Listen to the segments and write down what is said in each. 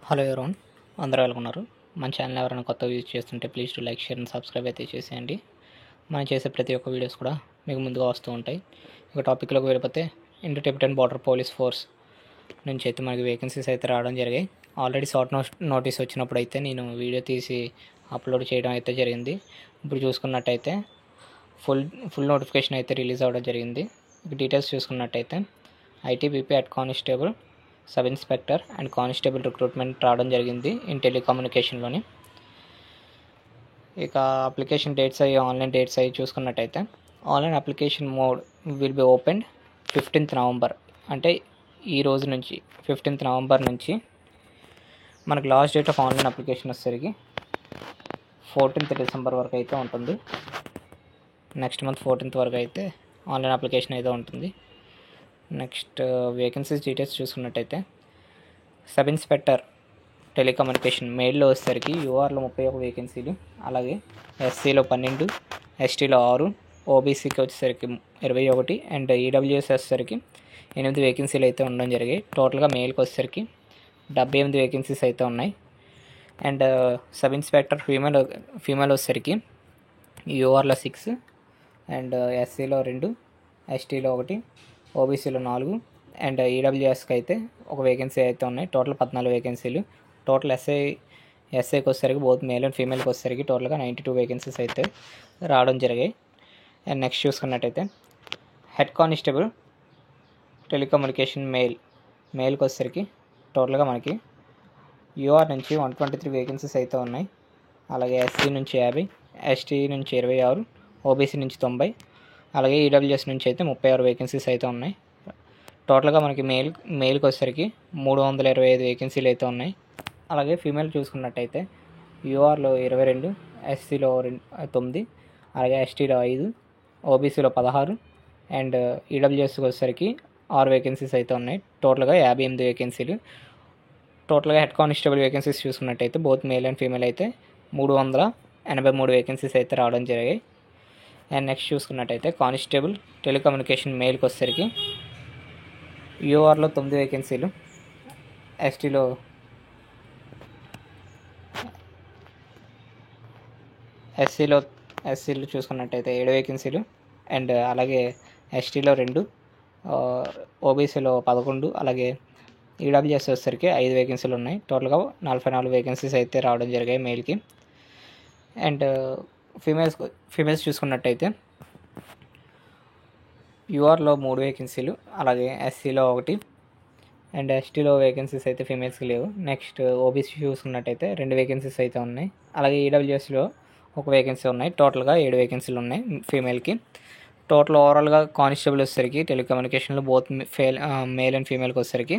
Hello everyone, అందరూ ఎలాగున్నారు? మన channel ఎవరైనా కొత్త విజిట్ చేస్తుంటే please to like, share and subscribe అయితే చేసేయండి. మనం చేసే ప్రతి ఒక్క వీడియోస్ కూడా మీకు ముందుగా వస్తూ ఉంటాయి. ఇక టాపిక్లోకి వెళ్ళిపోతే, Indo Tibetan border police force నుంచి అయితే మనకి వేకెన్సీస్ అయితే రావడం జరిగాయి. ఆల్రెడీ షార్ట్ నోటీస్ వచ్చినప్పుడు అయితే నేను వీడియో తీసి అప్లోడ్ చేయడం అయితే జరిగింది. ఇప్పుడు చూసుకున్నట్టయితే ఫుల్ నోటిఫికేషన్ అయితే రిలీజ్ అవ్వడం జరిగింది. ఇక డీటెయిల్స్ చూసుకున్నట్టయితే ITBP at constable, sub inspector and constable recruitment రావడం జరిగింది ఇన్ టెలికమ్యూనికేషన్లోని. ఇక అప్లికేషన్ డేట్స్ అయ్యి ఆన్లైన్ డేట్స్ అయ్యి చూసుకున్నట్టయితే online application mode will be open 15th November, అంటే ఈ రోజు నుంచి 15th నవంబర్ నుంచి మనకు last date of online application వచ్చేసరికి 14th డిసెంబర్ వరకు అయితే ఉంటుంది. నెక్స్ట్ మంత్ 14th వరకు అయితే ఆన్లైన్ అప్లికేషన్ అయితే ఉంటుంది. నెక్స్ట్ వేకెన్సీస్ డీటెయిల్స్ చూసుకున్నట్టయితే సబ్ ఇన్స్పెక్టర్ టెలికమ్యూనికేషన్ మెయిల్లో వచ్చేసరికి యూఆర్లో 31 వేకెన్సీలు, అలాగే ఎస్సీలో 12, ఎస్టీలో 6, ఓబీసీకి వచ్చేసరికి 21 అండ్ ఈడబ్ల్యూఎస్ వచ్చేసరికి 8 వేకెన్సీలు అయితే ఉండడం జరిగాయి. టోటల్గా మెయిల్కి వచ్చేసరికి 78 వేకెన్సీస్ అయితే ఉన్నాయి. అండ్ సబ్ ఇన్స్పెక్టర్ ఫీమేల్ వచ్చేసరికి యూఆర్లో 6 అండ్ ఎస్సీలో 2, ఎస్టీలో 1, ఓబీసీలో 4 అండ్ ఈడబ్ల్యూఎస్కి అయితే ఒక వేకెన్సీ అయితే ఉన్నాయి. టోటల్ 14 వేకెన్సీలు. టోటల్ ఎస్ఐకి వచ్చేసరికి బోత్ మేల్ అండ్ ఫీమేల్కి వచ్చేసరికి టోటల్గా 92 వేకెన్సీస్ అయితే రావడం జరిగాయి. అండ్ నెక్స్ట్ చూసుకున్నట్టయితే హెడ్ కానిస్టేబుల్ టెలికమ్యూనికేషన్ మెయిల్కి వచ్చేసరికి టోటల్గా మనకి యూఆర్ నుంచి 123 వేకెన్సీస్ అయితే ఉన్నాయి. అలాగే ఎస్సీ నుంచి 50, ఎస్టీ నుంచి 26, ఓబీసీ నుంచి 90, అలాగే ఈడబ్ల్యూఎస్ నుంచి అయితే 36 వేకెన్సీస్ అయితే ఉన్నాయి. టోటల్గా మనకి మెయిల్కి వచ్చేసరికి 325 వేకెన్సీలు అయితే ఉన్నాయి. అలాగే ఫీమేల్ చూసుకున్నట్టయితే యూఆర్లో 22, ఎస్సీలో 9, అలాగే ఎస్టీలో 5, ఓబీసీలో 16 అండ్ ఈడబ్ల్యూఎస్కి వచ్చేసరికి 6 వేకెన్సీస్ అయితే ఉన్నాయి. టోటల్గా 58 వేకెన్సీలు. టోటల్గా హెడ్ కానిస్టేబుల్ వేకెన్సీస్ చూసుకున్నట్టయితే బోత్ మేల్ అండ్ ఫీమేల్ అయితే 383 వేకెన్సీస్ అయితే రావడం జరిగాయి. అండ్ నెక్స్ట్ చూసుకున్నట్టయితే కానిస్టేబుల్ టెలికమ్యూనికేషన్ మెయిల్కి వచ్చేసరికి యూఆర్లో 9 వేకెన్సీలు, ఎస్సీలో చూసుకున్నట్టయితే 7 వేకెన్సీలు అండ్ అలాగే ఎస్టీలో 2, ఓబీసీలో 11, అలాగే ఈడబ్ల్యూఎస్ వచ్చేసరికి 5 వేకెన్సీలు ఉన్నాయి. టోటల్గా 44 వేకెన్సీస్ అయితే రావడం జరిగాయి మెయిల్కి. అండ్ ఫీమేల్స్ చూసుకున్నట్టయితే యూఆర్లో 3 వేకెన్సీలు, అలాగే ఎస్సీలో 1 అండ్ ఎస్టీలో వేకెన్సీస్ అయితే ఫీమేల్స్కి లేవు. నెక్స్ట్ ఓబీసీ చూసుకున్నట్టయితే 2 వేకెన్సీస్ అయితే ఉన్నాయి. అలాగే ఈడబ్ల్యూఎస్లో 1 వేకెన్సీ ఉన్నాయి. టోటల్గా 7 వేకెన్సీలు ఉన్నాయి ఫీమేల్కి. టోటల్ ఓవరాల్గా కానిస్టేబుల్ వచ్చేసరికి టెలికమ్యూనికేషన్లో బోత్ మేల్ అండ్ ఫీమేల్కి వచ్చేసరికి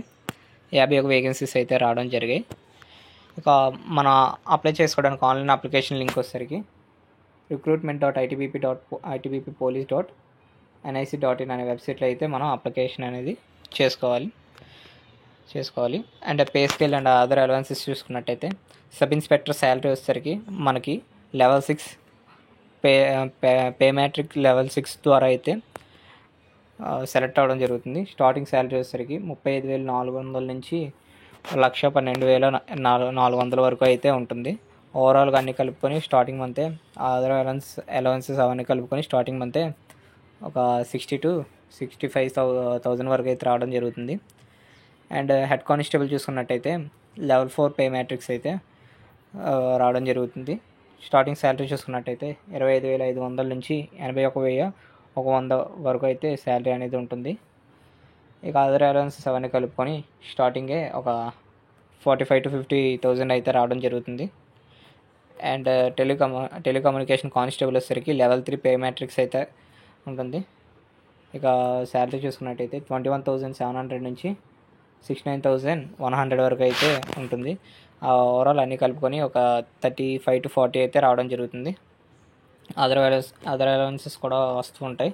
51 వేకెన్సీస్ అయితే రావడం జరిగాయి. ఇక మనం అప్లై చేసుకోవడానికి ఆన్లైన్ అప్లికేషన్ లింక్ వచ్చేసరికి recruitment.itbp.police.nic.in అనే వెబ్సైట్లో అయితే మనం అప్లికేషన్ అనేది చేసుకోవాలి. And pay scale and other allowances చూసుకున్నట్టయితే సబ్ ఇన్స్పెక్టర్ శాలరీ వచ్చేసరికి మనకి లెవెల్ 6 పే మ్యాట్రిక్ లెవెల్ 6 ద్వారా అయితే సెలెక్ట్ అవ్వడం జరుగుతుంది. స్టార్టింగ్ శాలరీ వచ్చేసరికి 35,400 నుంచి 1,12,400 వరకు అయితే ఉంటుంది. ఓవరాల్గా అన్నీ కలుపుకొని స్టార్టింగ్ మంతే అదర్ అలవెన్సెస్ అవన్నీ కలుపుకొని స్టార్టింగ్ మంతే ఒక 60,000 to 65,000 వరకు అయితే రావడం జరుగుతుంది. అండ్ హెడ్ కానిస్టేబుల్ చూసుకున్నట్టయితే లెవెల్ 4 పే మ్యాట్రిక్స్ అయితే రావడం జరుగుతుంది. స్టార్టింగ్ శాలరీ చూసుకున్నట్టయితే 25,500 నుంచి 81,100 వరకు అయితే శాలరీ అనేది ఉంటుంది. ఇక అదర్ అలవెన్సెస్ అవన్నీ కలుపుకొని స్టార్టింగే ఒక 45,000 to 50,000 అయితే రావడం జరుగుతుంది. అండ్ టెలికమ్యూనికేషన్ కానిస్టేబుల్ వచ్చేసరికి లెవెల్ 3 పే మ్యాట్రిక్స్ అయితే ఉంటుంది. ఇక శాలరీ చూసుకున్నట్టయితే 21,700 నుంచి 69,100 వరకు అయితే ఉంటుంది. ఓవరాల్ అన్నీ కలుపుకొని ఒక 35 to 40 అయితే రావడం జరుగుతుంది. అదర్ అలవెన్సెస్ కూడా వస్తూ ఉంటాయి.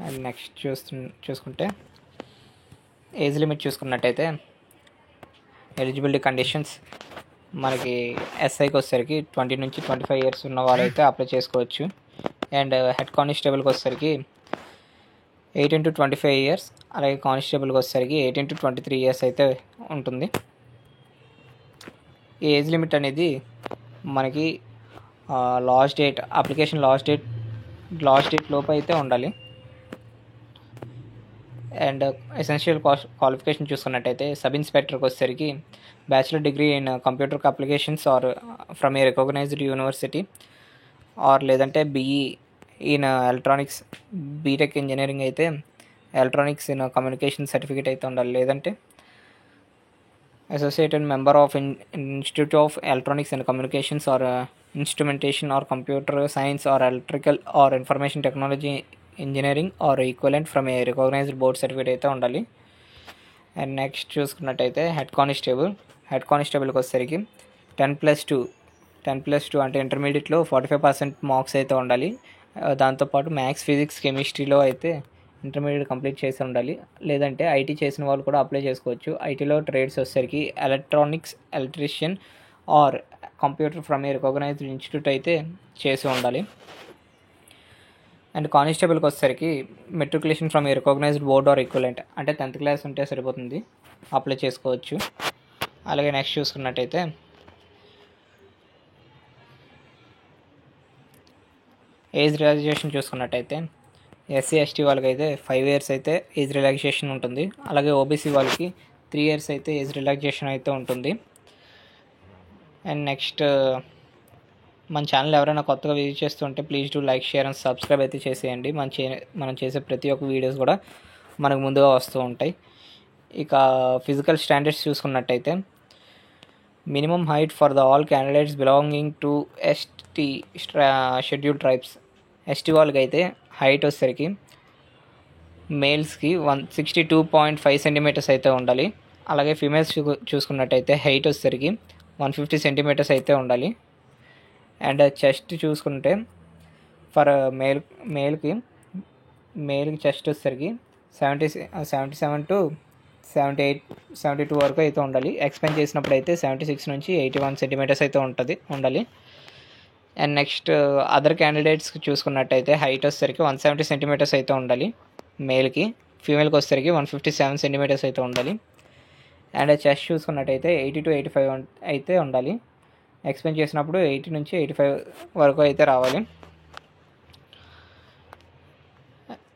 అండ్ నెక్స్ట్ చూసుకుంటే ఏజ్ లిమిట్ చూసుకున్నట్టయితే ఎలిజిబిలిటీ కండిషన్స్ మనకి ఎస్ఐకి వచ్చేసరికి 20 నుంచి 25 ఇయర్స్ ఉన్న వాళ్ళైతే అప్లై చేసుకోవచ్చు. అండ్ హెడ్ కానిస్టేబుల్కి వచ్చేసరికి 18 to 25 ఇయర్స్, అలాగే కానిస్టేబుల్కి వచ్చేసరికి 18 to 23 ఇయర్స్ అయితే ఉంటుంది. ఈ ఏజ్ లిమిట్ అనేది మనకి అప్లికేషన్ లాస్ట్ డేట్ లోపు అయితే ఉండాలి. అండ్ ఎసెన్షియల్ క్వాలిఫికేషన్ చూసుకున్నట్టయితే సబ్ ఇన్స్పెక్టర్కి వచ్చేసరికి bachelor degree in computer applications or from a recognized university or లేదంటే BE in electronics, BTech engineering అయితే ఎలక్ట్రానిక్స్ ఇన్ కమ్యూనికేషన్ సర్టిఫికేట్ అయితే ఉండాలి. లేదంటే associated member of institute of electronics and communications or instrumentation or computer science or electrical or information technology engineering or equivalent from a recognised board certificate అయితే ఉండాలి. And next చూసుకున్నట్టయితే head కానిస్టేబుల్కి వచ్చేసరికి 10+2 అంటే ఇంటర్మీడియట్లో 45% మార్క్స్ అయితే ఉండాలి. దాంతోపాటు మ్యాథ్స్, ఫిజిక్స్, కెమిస్ట్రీలో అయితే ఇంటర్మీడియట్ కంప్లీట్ చేసి ఉండాలి. లేదంటే ఐటీ చేసిన వాళ్ళు కూడా అప్లై చేసుకోవచ్చు. ఐటీలో ట్రేడ్స్ వచ్చేసరికి electronics, electrician or computer from a recognised institute అయితే చేసి ఉండాలి. అండ్ కానిస్టేబుల్కి వచ్చేసరికి matriculation from a recognised board or equivalent అంటే 10th క్లాస్ ఉంటే సరిపోతుంది, అప్లై చేసుకోవచ్చు. అలాగే నెక్స్ట్ చూసుకున్నట్టయితే ఏజ్ రిలాక్సేషన్ చూసుకున్నట్టయితే ఎస్సీ ఎస్టీ వాళ్ళకి అయితే 5 years అయితే ఏజ్ రిలాక్సేషన్ ఉంటుంది. అలాగే ఓబీసీ వాళ్ళకి 3 years అయితే ఏజ్ రిలాక్సేషన్ అయితే ఉంటుంది. అండ్ నెక్స్ట్ మన ఛానల్ ఎవరైనా కొత్తగా విజిట్ చేస్తుంటే please do like, share and subscribe అయితే చేసేయండి. మనం చేసే ప్రతి ఒక్క వీడియోస్ కూడా మనకు ముందుగా వస్తూ ఉంటాయి. ఇక ఫిజికల్ స్టాండర్డ్స్ చూసుకున్నట్టయితే minimum height for the all candidates belonging to ST schedule tribes. ST వాళ్ళకి అయితే హైట్ వచ్చేసరికి మేల్స్కి 162.5 centimeters అయితే ఉండాలి. అలాగే ఫీమేల్స్ చూసుకున్నట్టయితే హైట్ వచ్చేసరికి 150 centimeters అయితే ఉండాలి. అండ్ చెస్ట్ చూసుకుంటే ఫర్ మేల్కి చెస్ట్ వచ్చేసరికి 77 to 72 వరకు అయితే ఉండాలి. ఎక్స్పెండ్ చేసినప్పుడు అయితే 76 నుంచి 81 centimeters అయితే ఉండాలి. అండ్ నెక్స్ట్ అదర్ క్యాండిడేట్స్ చూసుకున్నట్టయితే హైట్ వచ్చేసరికి 170 centimeters అయితే ఉండాలి మేల్కి. ఫీమేల్కి వచ్చేసరికి 157 centimeters అయితే ఉండాలి. అండ్ చెస్ట్ చూసుకున్నట్టయితే 80 to 85 అయితే ఉండాలి. ఎక్స్పెండ్ చేసినప్పుడు 80 నుంచి 85 వరకు అయితే రావాలి.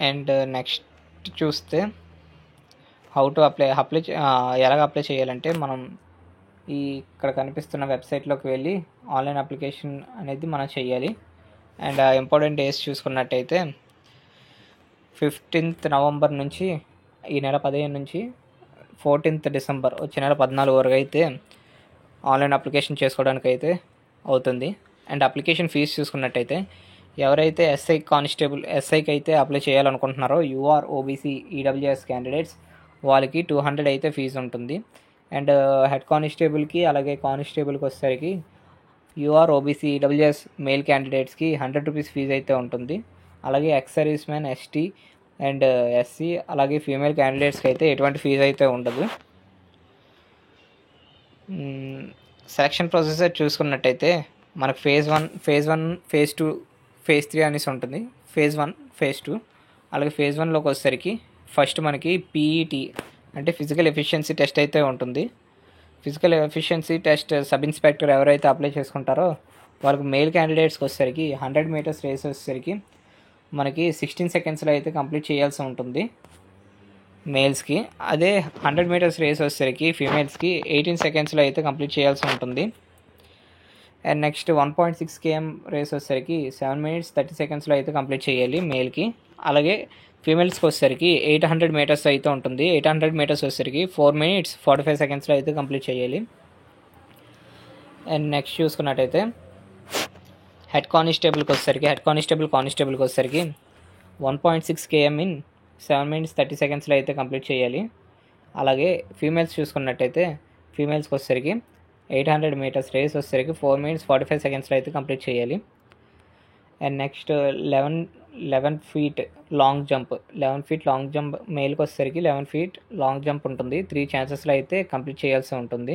అండ్ నెక్స్ట్ చూస్తే హౌ టు అప్లై ఎలాగ అప్లై చేయాలంటే మనం ఇక్కడ కనిపిస్తున్న వెబ్సైట్లోకి వెళ్ళి ఆన్లైన్ అప్లికేషన్ అనేది మనం చేయాలి. అండ్ ఇంపార్టెంట్ డేస్ చూసుకున్నట్టయితే 15th November నుంచి ఈ నెల 15 నుంచి 14th December వచ్చే నెల 14 వరకు అయితే ఆన్లైన్ అప్లికేషన్ చేసుకోవడానికి అయితే అవుతుంది. అండ్ అప్లికేషన్ ఫీజు చూసుకున్నట్టయితే ఎవరైతే ఎస్ఐకి అయితే అప్లై చేయాలనుకుంటున్నారో యూఆర్, ఓబీసీ, ఈడబ్ల్యూఎస్ క్యాండిడేట్స్ వాళ్ళకి 200 అయితే ఫీజు ఉంటుంది. అండ్ హెడ్ కానిస్టేబుల్కి అలాగే కానిస్టేబుల్కి వచ్చేసరికి యూఆర్, ఓబీసీ, ఈడబ్ల్యూఎస్ మేల్ క్యాండిడేట్స్కి 100 rupees ఫీజు అయితే ఉంటుంది. అలాగే ex service man, ST and SC అలాగే ఫీమేల్ క్యాండిడేట్స్కి అయితే ఎటువంటి ఫీజు అయితే ఉండదు. సెలక్షన్ ప్రొసెసర్ చూసుకున్నట్టయితే మనకు ఫేజ్ 1, ఫేజ్ 2, ఫేజ్ 3 అనేసి ఉంటుంది. ఫేజ్ 1, ఫేజ్ 2 అలాగే ఫేజ్ 1లోకి వచ్చేసరికి ఫస్ట్ మనకి పీఈటీ అంటే ఫిజికల్ ఎఫిషియన్సీ టెస్ట్ అయితే ఉంటుంది. Physical efficiency test sub inspector ఎవరైతే అప్లై చేసుకుంటారో వాళ్ళకి మేల్ క్యాండిడేట్స్కి వచ్చేసరికి 100 meters రేస్ వచ్చేసరికి మనకి 16 secondsలో అయితే కంప్లీట్ చేయాల్సి ఉంటుంది మేల్స్కి. అదే 100 meters రేస్ వచ్చేసరికి ఫీమేల్స్కి 18 secondsలో అయితే కంప్లీట్ చేయాల్సి ఉంటుంది. అండ్ నెక్స్ట్ 1.6 km రేస్ వచ్చేసరికి 7 minutes 30 secondsలో అయితే కంప్లీట్ చేయాలి మేల్కి. అలాగే ఫీమేల్స్కి వచ్చేసరికి 800 meters అయితే ఉంటుంది. 800 meters వచ్చేసరికి 4 minutes 45 secondsలో అయితే కంప్లీట్ చేయాలి. అండ్ నెక్స్ట్ చూసుకున్నట్టయితే హెడ్ కానిస్టేబుల్కి వచ్చేసరికి 1.6 km ఇన్ 7 minutes 30 secondsలో అయితే కంప్లీట్ చేయాలి. అలాగే ఫీమేల్స్ చూసుకున్నట్టయితే ఫీమేల్స్కి వచ్చేసరికి 800 meters రేస్ వచ్చేసరికి 4 minutes 45 secondsలో అయితే కంప్లీట్ చేయాలి. And next 11 feet long jump మేల్కి వచ్చేసరికి 11 feet లాంగ్ జంప్ ఉంటుంది. 3 chances అయితే కంప్లీట్ చేయాల్సి ఉంటుంది.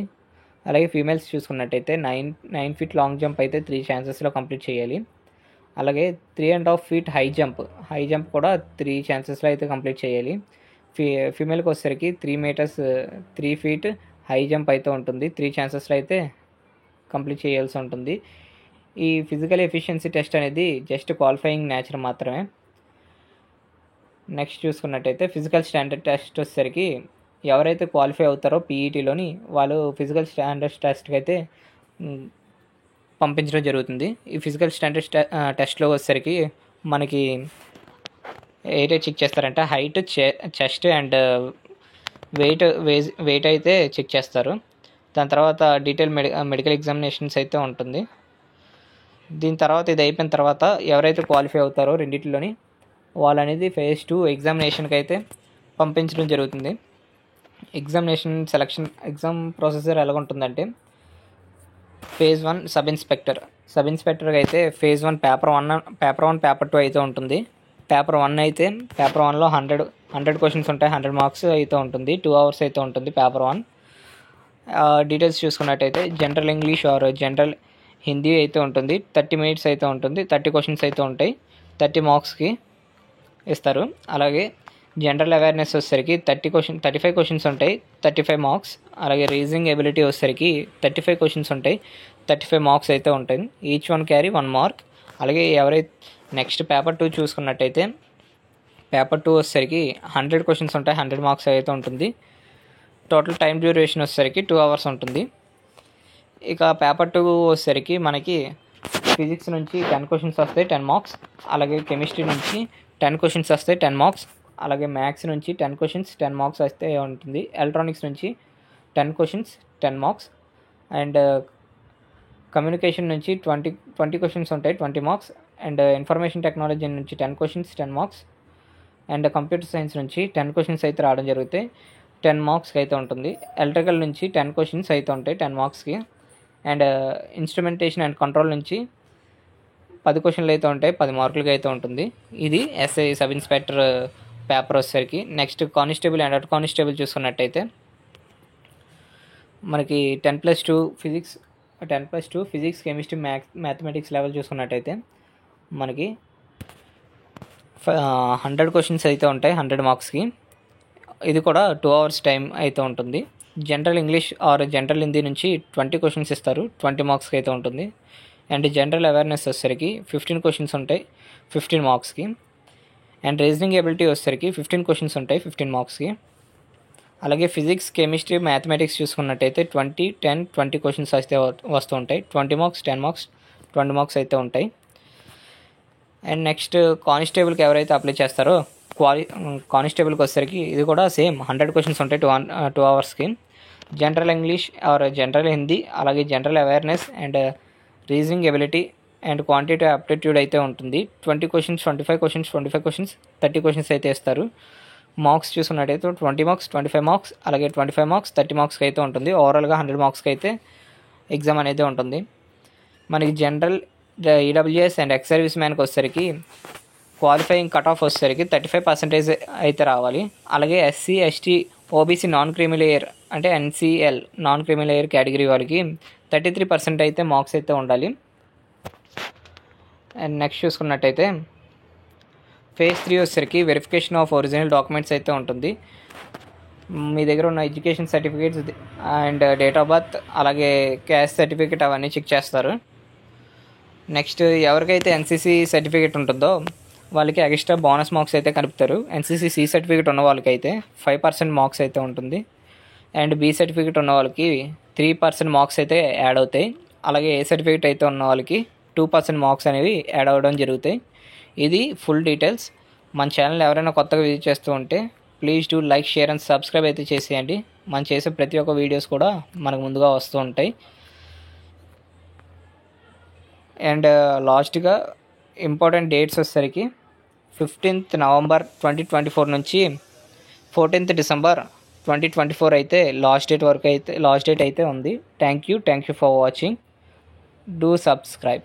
అలాగే ఫీమేల్స్ చూసుకున్నట్టయితే 9 feet లాంగ్ జంప్ అయితే 3 chancesలో కంప్లీట్ చేయాలి. అలాగే 3.5 feet హై జంప్ కూడా 3 chancesలో అయితే కంప్లీట్ చేయాలి. ఫీమేల్కి వచ్చేసరికి 3 feet హై జంప్ అయితే ఉంటుంది. 3 chancesలో అయితే కంప్లీట్ చేయాల్సి ఉంటుంది. ఈ ఫిజికల్ ఎఫిషియన్సీ టెస్ట్ అనేది జస్ట్ క్వాలిఫైయింగ్ నేచర్ మాత్రమే. నెక్స్ట్ చూసుకున్నట్టయితే ఫిజికల్ స్టాండర్డ్ టెస్ట్ వచ్చేసరికి ఎవరైతే క్వాలిఫై అవుతారో పీఈటీలోని వాళ్ళు ఫిజికల్ స్టాండర్డ్ టెస్ట్కి అయితే పంపించడం జరుగుతుంది. ఈ ఫిజికల్ స్టాండర్డ్ టెస్ట్లో వచ్చేసరికి మనకి ఏదైతే చెక్ చేస్తారంటే హైట్, చెస్ట్ అండ్ వెయిట్ అయితే చెక్ చేస్తారు. దాని తర్వాత డీటెయిల్ మెడికల్ ఎగ్జామినేషన్స్ అయితే ఉంటుంది. దీని తర్వాత ఇది అయిపోయిన తర్వాత ఎవరైతే క్వాలిఫై అవుతారో రెండింటిలోని వాళ్ళు అనేది ఫేజ్ 2 ఎగ్జామినేషన్కి అయితే పంపించడం జరుగుతుంది. ఎగ్జామినేషన్ సెలక్షన్ ఎగ్జామ్ ప్రొసెసర్ ఎలా ఉంటుందంటే ఫేజ్ 1 సబ్ ఇన్స్పెక్టర్కి అయితే ఫేజ్ 1 పేపర్ 1 పేపర్ 2 అయితే ఉంటుంది. పేపర్ 1లో 100 క్వశ్చన్స్ ఉంటాయి, 100 మార్క్స్ అయితే ఉంటుంది. 2 hours అయితే ఉంటుంది పేపర్ 1. డీటెయిల్స్ చూసుకున్నట్టయితే general English or general Hindi అయితే ఉంటుంది. 30 minutes అయితే ఉంటుంది. 30 క్వశ్చన్స్ అయితే ఉంటాయి, 30 మార్క్స్కి ఇస్తారు. అలాగే జనరల్ అవేర్నెస్ వచ్చేసరికి 35 క్వశ్చన్స్ ఉంటాయి, 35 మార్క్స్. అలాగే రీజనింగ్ ఎబిలిటీ వచ్చేసరికి 35 క్వశ్చన్స్ ఉంటాయి, 35 మార్క్స్ అయితే ఉంటాయి. Each one carry 1 mark. అలాగే ఎవరైతే నెక్స్ట్ పేపర్ 2 చూసుకున్నట్టయితే పేపర్ 2 వచ్చేసరికి 100 క్వశ్చన్స్ ఉంటాయి, 100 మార్క్స్ అయితే ఉంటుంది. టోటల్ టైం డ్యూరేషన్ వచ్చేసరికి 2 hours ఉంటుంది. ఇక పేపర్ 2 వచ్చేసరికి మనకి ఫిజిక్స్ నుంచి 10 క్వశ్చన్స్ వస్తాయి, 10 మార్క్స్. అలాగే కెమిస్ట్రీ నుంచి 10 క్వశ్చన్స్ వస్తాయి, 10 మార్క్స్. అలాగే మ్యాథ్స్ నుంచి 10 క్వశ్చన్స్, 10 మార్క్స్ అయితే ఉంటుంది. ఎలక్ట్రానిక్స్ నుంచి 10 క్వశ్చన్స్, 10 మార్క్స్. అండ్ కమ్యూనికేషన్ నుంచి 20 క్వశ్చన్స్ ఉంటాయి, 20 మార్క్స్. అండ్ ఇన్ఫర్మేషన్ టెక్నాలజీ నుంచి 10 questions, 10 marks. And computer science నుంచి 10 క్వశ్చన్స్ అయితే రావడం జరుగుతాయి, 10 మార్క్స్కి అయితే ఉంటుంది. ఎలక్ట్రికల్ నుంచి 10 క్వశ్చన్స్ అయితే ఉంటాయి, 10 మార్క్స్కి. అండ్ ఇన్స్ట్రుమెంటేషన్ అండ్ కంట్రోల్ నుంచి 10 క్వశ్చన్లు అయితే ఉంటాయి, 10 మార్కులకి అయితే ఉంటుంది. ఇది ఎస్ఐ సబ్ ఇన్స్పెక్టర్ పేపర్ వచ్చేసరికి. Next constable and head constable చూసుకున్నట్టయితే మనకి 10+2 ఫిజిక్స్, కెమిస్ట్రీ, మ్యాథమెటిక్స్ లెవెల్ చూసుకున్నట్టయితే మనకి 100 క్వశ్చన్స్ అయితే ఉంటాయి, 100 మార్క్స్కి. ఇది కూడా 2 hours టైం అయితే ఉంటుంది. General English or general Hindi నుంచి 20 క్వశ్చన్స్ ఇస్తారు, 20 మార్క్స్కి అయితే ఉంటుంది. అండ్ జనరల్ అవేర్నెస్ వచ్చేసరికి 15 క్వశ్చన్స్ ఉంటాయి, 15 మార్క్స్కి. అండ్ రీజనింగ్ ఎబిలిటీ వచ్చేసరికి 15 క్వశ్చన్స్ ఉంటాయి, 15 మార్క్స్కి. అలాగే ఫిజిక్స్, కెమిస్ట్రీ, మ్యాథమెటిక్స్ చూసుకున్నట్టయితే 20 క్వశ్చన్స్ అయితే వస్తూ ఉంటాయి, 20 మార్క్స్, 10 మార్క్స్, 20 మార్క్స్ అయితే ఉంటాయి. అండ్ నెక్స్ట్ కానిస్టేబుల్కి ఎవరైతే అప్లై చేస్తారో కానిస్టేబుల్కి వచ్చేసరికి ఇది కూడా సేమ్ 100 క్వశ్చన్స్ ఉంటాయి, 2 hours. General English or general Hindi, అలాగే general awareness and reasoning ability and quantity aptitude అయితే ఉంటుంది. 20 క్వశ్చన్స్, 25 క్వశ్చన్స్, 30 క్వశ్చన్స్ అయితే ఇస్తారు. మార్క్స్ చూసుకున్నట్టయితే 20 మార్క్స్, 25 మార్క్స్, అలాగే 25 మార్క్స్, 30 మార్క్స్కి అయితే ఉంటుంది. ఓవరాల్గా 100 మార్క్స్కి అయితే ఎగ్జామ్ అనేది ఉంటుంది. మనకి general, EWS and ex service మ్యాన్కి వచ్చేసరికి క్వాలిఫైయింగ్ కట్ ఆఫ్ వచ్చేసరికి 35% అయితే రావాలి. అలాగే SC, ST, OBC non creamy layer అంటే NCL non creamy layer category వాళ్ళకి 33% అయితే మార్క్స్ అయితే ఉండాలి. అండ్ నెక్స్ట్ చూసుకున్నట్టయితే ఫేజ్ 3 వచ్చేసరికి వెరిఫికేషన్ ఆఫ్ ఒరిజినల్ డాక్యుమెంట్స్ అయితే ఉంటుంది. మీ దగ్గర ఉన్న education certificates and date of birth, అలాగే క్యాస్ట్ సర్టిఫికేట్ అవన్నీ చెక్ చేస్తారు. నెక్స్ట్ ఎవరికైతే ఎన్సీసీ సర్టిఫికేట్ ఉంటుందో వాళ్ళకి ఎక్స్ట్రా బోనస్ మార్క్స్ అయితే కలుపుతారు. ఎన్సీసీ సి సర్టిఫికేట్ ఉన్న వాళ్ళకి అయితే 5% మార్క్స్ అయితే ఉంటుంది. అండ్ బి సర్టిఫికేట్ ఉన్న వాళ్ళకి 3% మార్క్స్ అయితే యాడ్ అవుతాయి. అలాగే ఏ సర్టిఫికేట్ అయితే ఉన్న వాళ్ళకి 2% మార్క్స్ అనేవి యాడ్ అవ్వడం జరుగుతాయి. ఇది ఫుల్ డీటెయిల్స్. మన ఛానల్ ఎవరైనా కొత్తగా విజిట్ చేస్తూ ఉంటే please do like, share and subscribe అయితే చేసేయండి. మనం చేసే ప్రతి ఒక్క వీడియోస్ కూడా మనకు ముందుగా వస్తూ ఉంటాయి. అండ్ లాస్ట్గా ఇంపార్టెంట్ డేట్స్ వచ్చేసరికి 15th November 2024 నుంచి 14th December 2024 అయితే లాస్ట్ డేట్ అయితే ఉంది. Thank you for watching. Do subscribe.